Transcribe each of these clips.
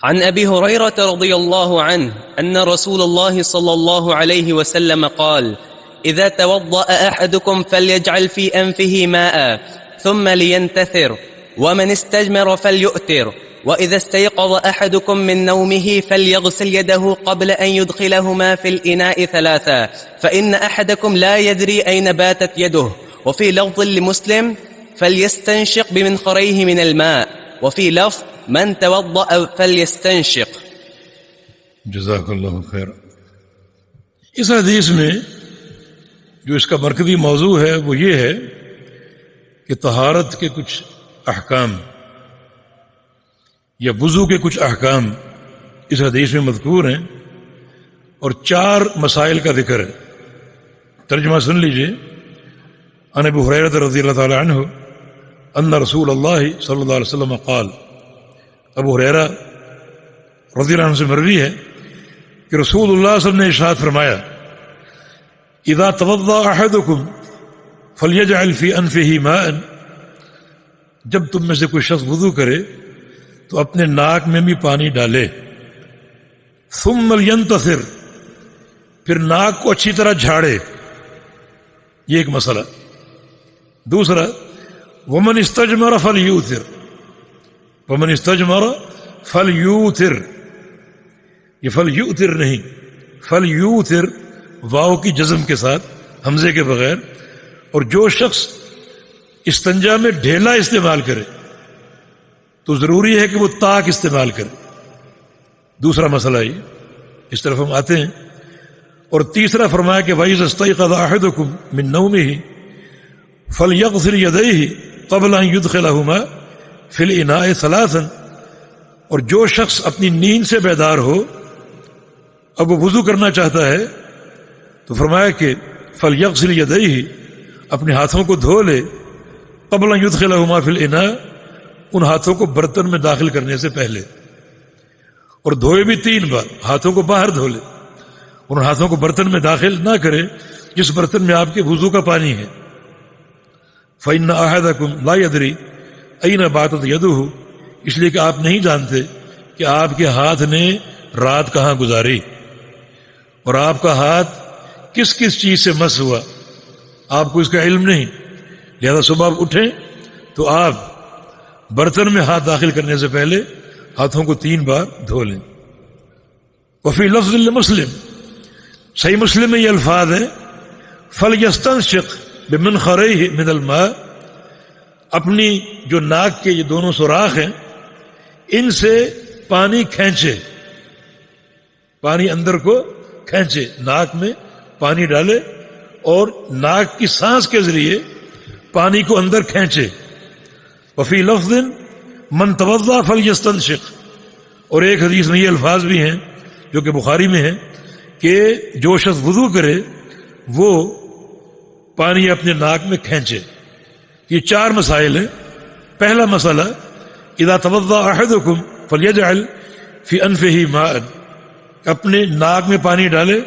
عن أبي هريرة رضي الله عنه أن رسول الله صلى الله عليه وسلم قال: إذا توضأ أحدكم فليجعل في أنفه ماء ثم لينتثر، ومن استجمر فليؤتر، وإذا استيقظ أحدكم من نومه فليغسل يده قبل أن يدخلهما في الإناء ثلاثا، فإن أحدكم لا يدري أين باتت يده. وفي لفظ لمسلم: فليستنشق بمنخريه من الماء. وفي لفظ: من توضأ فليستنشق. جزاک اللہ خیر. اس حدیث میں جو اس کا مرکزی موضوع ہے وہ یہ ہے کہ طہارت کے کچھ احکام یا وضو کے کچھ احکام اس حدیث میں مذکور ہیں اور 4 مسائل کا ذکر ہے. ترجمہ سن لیجئے. عن ابی ہریرہ رضی اللہ تعالی عنہ ان رسول اللہ صلی اللہ علیہ وسلم قال. ابو ہریرہ رضی اللہ عنہ سے مروی ہے کہ رسول اللہ صلی اللہ علیہ وسلم نے ارشاد فرمایا: اذا توضأ احدکم فلیجعل فی انفہ ماء. جب تم میں سے کوئی شخص وضو کرے تو اپنے ناک میں بھی پانی ڈالے. ثم لینتثر، پھر ناک کو اچھی طرح جھاڑے. یہ ایک مسئلہ. دوسرا: ومن استجمر فلیوتر. ومن استجمر فلیوتر. یہ فلیوتر نہیں، فلیوتر واو کی جزم کے ساتھ، حمزے کے بغیر. اور جو شخص استنجا میں ڈھیلا استعمال کرے تو ضروری ہے کہ وہ طاق استعمال کرے. دوسرا مسئلہ یہ، اس طرف ہم آتے ہیں. اور تیسرا فرمایا کہ وَإِذَا اسْتَيْقَظَ أَحَدُكُم مِّن نَّوْمِهِ فَلْيَغْسِلْ يَدَيْهِ قَبْلَ أَن يُدْخِلَهُمَا فِي الْإِنَاءِ ثَلَاثًا. اور جو شخص اپنی نیند سے بیدار ہو، اب وہ وضو کرنا چاہتا ہے، تو فرمایا کہ فَلْيَغْسِلْ يَدَيْهِ، اپنے ہاتھوں کو دھو لے، قبل ان يدخلهما فی الاناء، ان ہاتھوں کو برتن میں داخل کرنے سے پہلے. اور دھوئے بھی 3 بار، ہاتھوں کو باہر دھو لے، ان ہاتھوں کو برتن میں داخل نہ کرے جس برتن میں آپ کے وضو کا پانی ہے. فإن أحدكم لا يدري أين باتت يده، اس لیے کہ آپ نہیں جانتے کہ آپ کے ہاتھ نے رات کہاں گزاری اور آپ کا ہاتھ کس کس چیز سے مس ہوا، آپ کو اس کا علم نہیں. لہذا صبح آپ اٹھیں تو آپ برتن میں ہاتھ داخل کرنے سے پہلے ہاتھوں کو 3 بار دھو لیں. وفی لفظ مسلم، صحیح مسلم میں یہ الفاظ ہیں: فَلْيَسْتَنشِقْ بِمِنْخَرَيْهِ مِنَ الْمَاءِ. اپنی جو ناک کے یہ دونوں سوراخ ہیں ان سے پانی کھینچے، پانی اندر کو کھینچے، ناک میں پانی ڈالے اور ناک کی سانس کے ذریعے پانی کو اندر کھینچے. وفی لفظ من توضأ فلیستنشق. اور ایک حدیث میں یہ الفاظ بھی ہیں جو کہ بخاری میں ہیں کہ جو شخص وضو کرے وہ پانی اپنے ناک میں کھینچے. یہ 4 مسائل ہیں. پہلا مسئلہ: اذا توضأ احدکم فلیجعل فی انفہ ماء، اپنے ناک میں پانی ڈالے.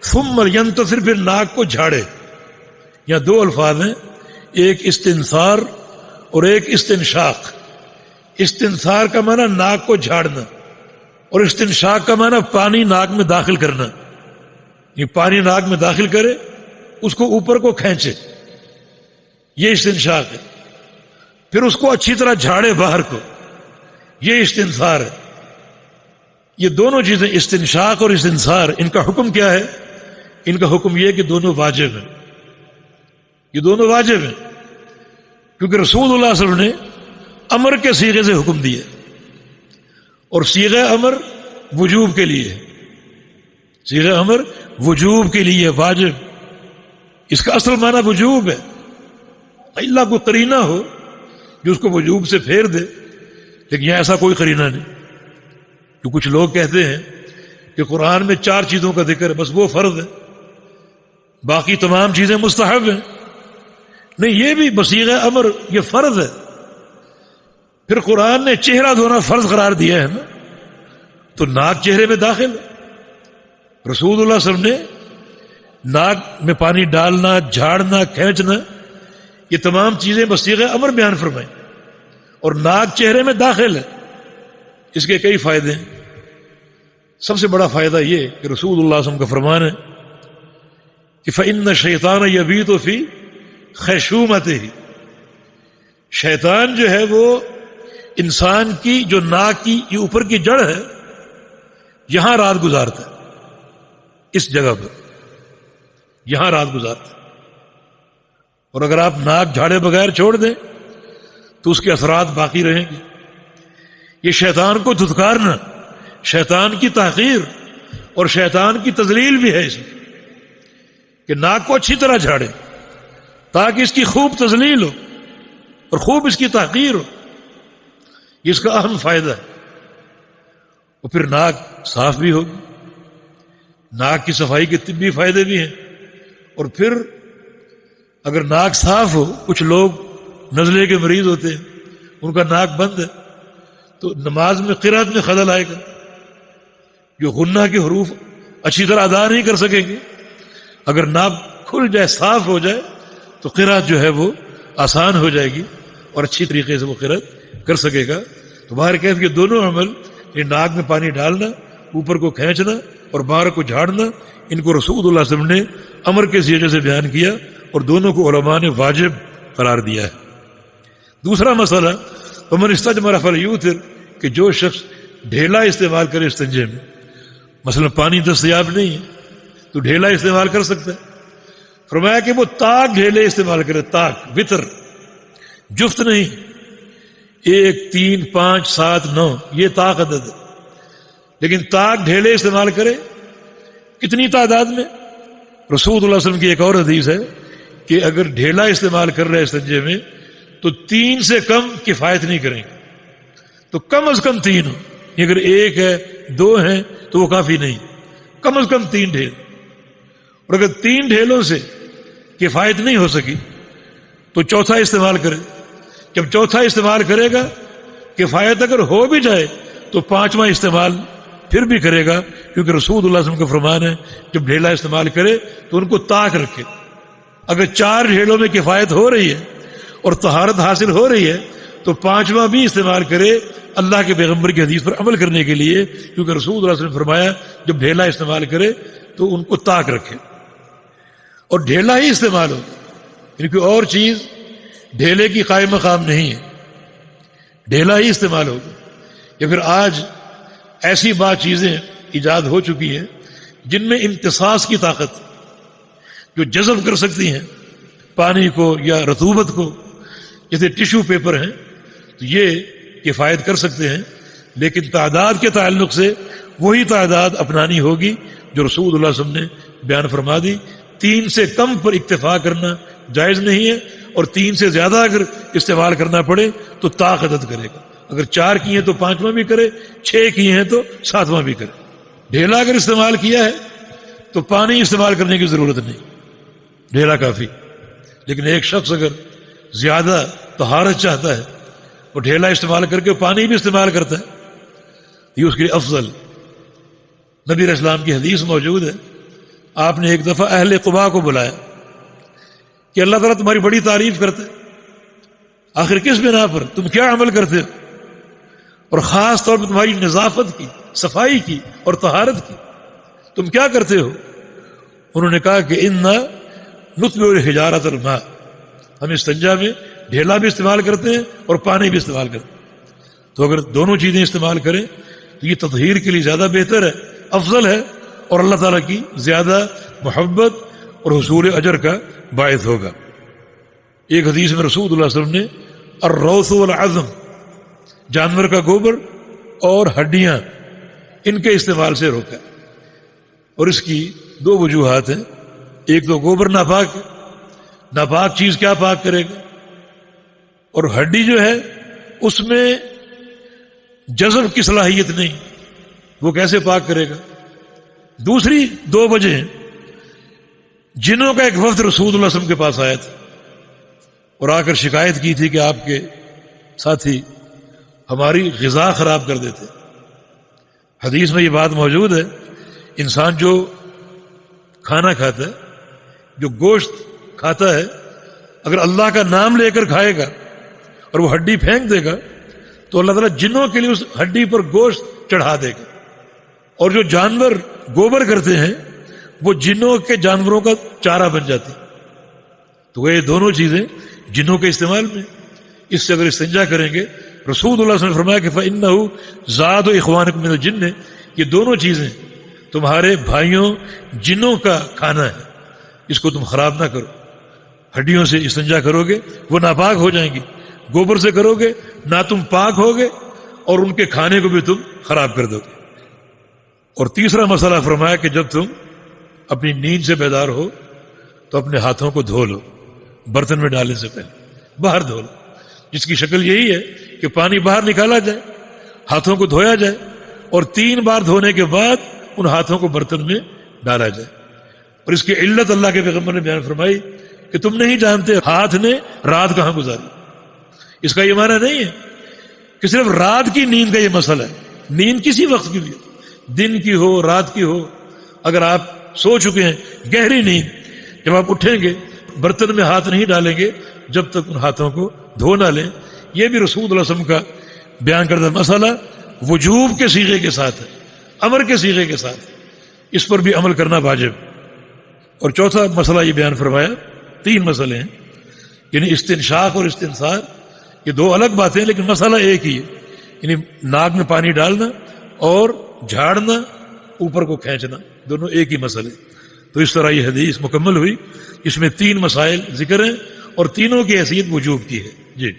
ثم ینتثر، پھر ناک کو جھاڑے. یہاں 2 الفاظ ہیں، ایک استنثار اور ایک استنشاق. استنثار کا معنی ناک کو جھاڑنا اور استنشاق کا معنی پانی ناک میں داخل کرنا. یہ پانی ناک میں داخل کرے، اس کو اوپر کو کھینچے، یہ استنشاق ہے. پھر اس کو اچھی طرح جھاڑے باہر کو، یہ استنثار ہے. یہ دونوں چیزیں، استنشاق اور استنثار، ان کا حکم کیا ہے؟ ان کا حکم یہ ہے کہ دونوں واجب ہیں. یہ دونوں واجب ہیں کیونکہ رسول اللہ صلی اللہ علیہ وسلم نے امر کے صیغے سے حکم دیا، اور صیغہ امر وجوب کے لیے، صیغہ امر وجوب کے لیے، واجب. اس کا اصل معنی وجوب ہے. اللہ کو قرینہ ہو جو اس کو وجوب سے پھیر دے، لیکن یہاں ایسا کوئی قرینہ نہیں. جو کچھ لوگ کہتے ہیں کہ قرآن میں 4 چیزوں کا ذکر ہے، بس وہ فرض ہے، باقی تمام چیزیں مستحب ہیں. نہیں، یہ بھی بصیغہ امر، یہ فرض ہے. پھر قرآن نے چہرہ دھونا فرض قرار دیا ہے نا، تو ناک چہرے میں داخل ہے. رسول اللہ صلی اللہ علیہ وسلم نے ناک میں پانی ڈالنا، جھاڑنا، کھینچنا، یہ تمام چیزیں بصیغہ امر بیان فرمائیں، اور ناک چہرے میں داخل ہے، اس کے کئی فائدے ہیں. سب سے بڑا فائدہ یہ کہ رسول اللہ صلی اللہ علیہ وسلم کا فرمان ہے کہ فَإِنَّ الشَّيْطَانَ يَبِيتُ فِي خَيْشُومَتِهِ. شیطان جو ہے وہ انسان کی جو ناک کی یہ اوپر کی جڑ ہے یہاں رات گزارتا ہے, اس جگہ پر یہاں رات گزارتا ہے. اور اگر آپ ناک جھاڑے بغیر چھوڑ دیں تو اس کے اثرات باقی رہیں گے. یہ شیطان کو دھتکارنا, شیطان کی تحقیر اور شیطان کی تذلیل بھی ہے اس میں کہ ناک کو اچھی طرح جھاڑے تاکہ اس کی خوب تذلیل ہو اور خوب اس کی تحقیر ہو. یہ اس کا اہم فائدہ ہے. اور پھر ناک صاف بھی ہوگی. ناک کی صفائی کے طبی فائدے بھی ہیں. اور پھر اگر ناک صاف ہو, کچھ لوگ نزلے کے مریض ہوتے ہیں, ان کا ناک بند ہے تو نماز میں قرات میں خلل آئے گا, جو غنہ کے حروف اچھی طرح ادا نہیں کر سکیں گے. اگر ناک کھل جائے, صاف ہو جائے تو قرات جو ہے وہ آسان ہو جائے گی اور اچھی طریقے سے وہ قرات کر سکے گا. تو باہر کہتے کہ دونوں عمل, یہ ناک میں پانی ڈالنا, اوپر کو کھینچنا اور باہر کو جھاڑنا, ان کو رسول اللہ صلی اللہ علیہ وسلم نے امر کے سیغے سے بیان کیا اور دونوں کو علماء نے واجب قرار دیا ہے. دوسرا مسئلہ ومن استجمر فلیوتر, کہ جو شخص ڈھیلا استعمال کرے استنجے میں, مثلا پانی دستیاب نہیں ہے تو ڈھیلا استعمال کر سکتا ہے. فرمایا کہ وہ تاک ڈھیلے استعمال کرے, تاک وطر, جفت نہیں, 1 3 5 7 9 یہ تاک عدد ہے. لیکن تاک ڈھیلے استعمال کرے کتنی تعداد میں؟ رسول اللہ علیہ وسلم کی ایک اور حدیث ہے کہ اگر ڈھیلا استعمال کر رہے استنجے میں تو 3 سے کم کفایت نہیں کریں گے. تو کم از کم 3 ہو. اگر 1 ہے 2 ہیں تو وہ کافی نہیں, کم از کم 3 ڈھیل. اور اگر 3 ڈھیلوں سے کفایت نہیں ہو سکی تو چوتھا استعمال کرے. جب چوتھا استعمال کرے گا, کفایت اگر ہو بھی جائے تو 5واں استعمال پھر بھی کرے گا, کیونکہ رسول اللہ صلی اللہ علیہ وسلم کا فرمان ہے جب ڈھیلا استعمال کرے تو ان کو تاک رکھے. اگر 4 ڈھیلوں میں کفایت ہو رہی ہے اور طہارت حاصل ہو رہی ہے تو 5واں بھی استعمال کرے اللہ کے پیغمبر کی حدیث پر عمل کرنے کے لیے, کیونکہ رسول اللہ صلی اللہ علیہ وسلم نے فرمایا جب ڈھیلا استعمال کرے تو ان کو تاک رکھے اور ڈھیلا ہی استعمال ہو, یعنی کوئی اور چیز ڈھیلے کی قائم مقام نہیں ہے, ڈھیلا ہی استعمال ہوگا. یا پھر آج ایسی بات چیزیں ایجاد ہو چکی ہیں جن میں امتصاص کی طاقت, جو جذب کر سکتی ہیں پانی کو یا رطوبت کو, جیسے ٹیشو پیپر ہیں, تو یہ کفایت کر سکتے ہیں. لیکن تعداد کے تعلق سے وہی تعداد اپنانی ہوگی جو رسول اللہ صلی اللہ علیہ وسلم نے بیان فرما دی. 3 سے کم پر اکتفا کرنا جائز نہیں ہے, اور 3 سے زیادہ اگر استعمال کرنا پڑے تو تاک عدد کرے گا. اگر 4 کی ہیں تو 5واں بھی کرے, 6 کی ہیں تو 7واں بھی کرے. ڈھیلا اگر استعمال کیا ہے تو پانی استعمال کرنے کی ضرورت نہیں, ڈھیلا کافی. لیکن ایک شخص اگر زیادہ طہارت چاہتا ہے وہ ڈھیلا استعمال کر کے پانی بھی استعمال کرتا ہے, یہ اس کے لیے افضل. نبی علیہ السلام کی حدیث موجود ہے, آپ نے ایک دفعہ اہل قباء کو بلایا کہ اللہ تعالیٰ تمہاری بڑی تعریف کرتے, آخر کس بنا پر, تم کیا عمل کرتے ہو, اور خاص طور پر تمہاری نظافت کی, صفائی کی اور طہارت کی, تم کیا کرتے ہو؟ انہوں نے کہا کہ ان نطبع الحجارۃ الماء, ہم استنجا میں ڈھیلا بھی استعمال کرتے ہیں اور پانی بھی استعمال کرتے ہیں. تو اگر دونوں چیزیں استعمال کریں تو یہ تطہیر کے لیے زیادہ بہتر ہے, افضل ہے, اور اللہ تعالیٰ کی زیادہ محبت اور حصول اجر کا باعث ہوگا. ایک حدیث میں رسول اللہ صلی اللہ علیہ وسلم نے الروث والعظم, جانور کا گوبر اور ہڈیاں, ان کے استعمال سے روکا. اور اس کی 2 وجوہات ہیں. ایک تو گوبر ناپاک ہے, ناپاک چیز کیا پاک کرے گا, اور ہڈی جو ہے اس میں جذب کی صلاحیت نہیں, وہ کیسے پاک کرے گا. دوسری 2 وجہ ہیں. جنوں کا ایک وفد رسول اللہ صلی اللہ علیہ وسلم کے پاس آیا تھا اور آ کر شکایت کی تھی کہ آپ کے ساتھی ہماری غذا خراب کر دیتے. حدیث میں یہ بات موجود ہے, انسان جو کھانا کھاتا ہے, جو گوشت کھاتا ہے, اگر اللہ کا نام لے کر کھائے گا اور وہ ہڈی پھینک دے گا تو اللہ تعالیٰ جنوں کے لیے اس ہڈی پر گوشت چڑھا دے گا. اور جو جانور گوبر کرتے ہیں وہ جنوں کے جانوروں کا چارہ بن جاتی. تو یہ دونوں چیزیں جنوں کے استعمال میں. اس سے اگر استنجا کریں گے، رسول اللہ صلی اللہ علیہ وسلم نے فرمایا کہ فَإِنَّهُ زَادُ إِخْوَانِكُم مِّنَ الْجِنِّ، یہ دونوں چیزیں تمہارے بھائیوں جنوں کا کھانا ہے، اس کو تم خراب نہ کرو. ہڈیوں سے استنجا کرو گے وہ ناپاک ہو جائیں گی، گوبر سے کرو گے نہ تم پاک ہوگے اور ان کے کھانے کو بھی تم خراب کر دو گے. اور تیسرا مسئلہ فرمایا کہ جب تم اپنی نیند سے بیدار ہو تو اپنے ہاتھوں کو دھو لو، برتن میں ڈالنے سے پہلے باہر دھو لو، جس کی شکل یہی ہے کہ پانی باہر نکالا جائے، ہاتھوں کو دھویا جائے اور 3 بار دھونے کے بعد ان ہاتھوں کو برتن میں ڈالا جائے. اور اس کی علت اللہ کے پیغمبر نے بیان فرمائی کہ تم نہیں جانتے ہاتھ نے رات کہاں گزاری. اس کا یہ معنی نہیں ہے کہ صرف رات کی نیند کا یہ مسئلہ ہے. نیند کسی وقت کی بھی، دن کی ہو رات کی ہو، اگر آپ سو چکے ہیں گہری نیند، جب آپ اٹھیں گے برتن میں ہاتھ نہیں ڈالیں گے جب تک ان ہاتھوں کو دھو نہ لیں. یہ بھی رسول اللہ علیہ وسلم کا بیان کردہ مسئلہ وجوب کے صیغے کے ساتھ ہے، امر کے صیغے کے ساتھ. اس پر بھی عمل کرنا واجب. اور چوتھا مسئلہ یہ بیان فرمایا، 3 مسئلے ہیں، یعنی استنشاق اور استنثار، یہ 2 الگ باتیں ہیں لیکن مسئلہ ایک ہی ہے. یعنی ناک میں پانی ڈالنا اور جھاڑنا، اوپر کو کھینچنا، دونوں ایک ہی مسئلے. تو اس طرح یہ حدیث مکمل ہوئی. اس میں 3 مسائل ذکر ہیں اور تینوں کی حیثیت وجوب کی ہے. جی.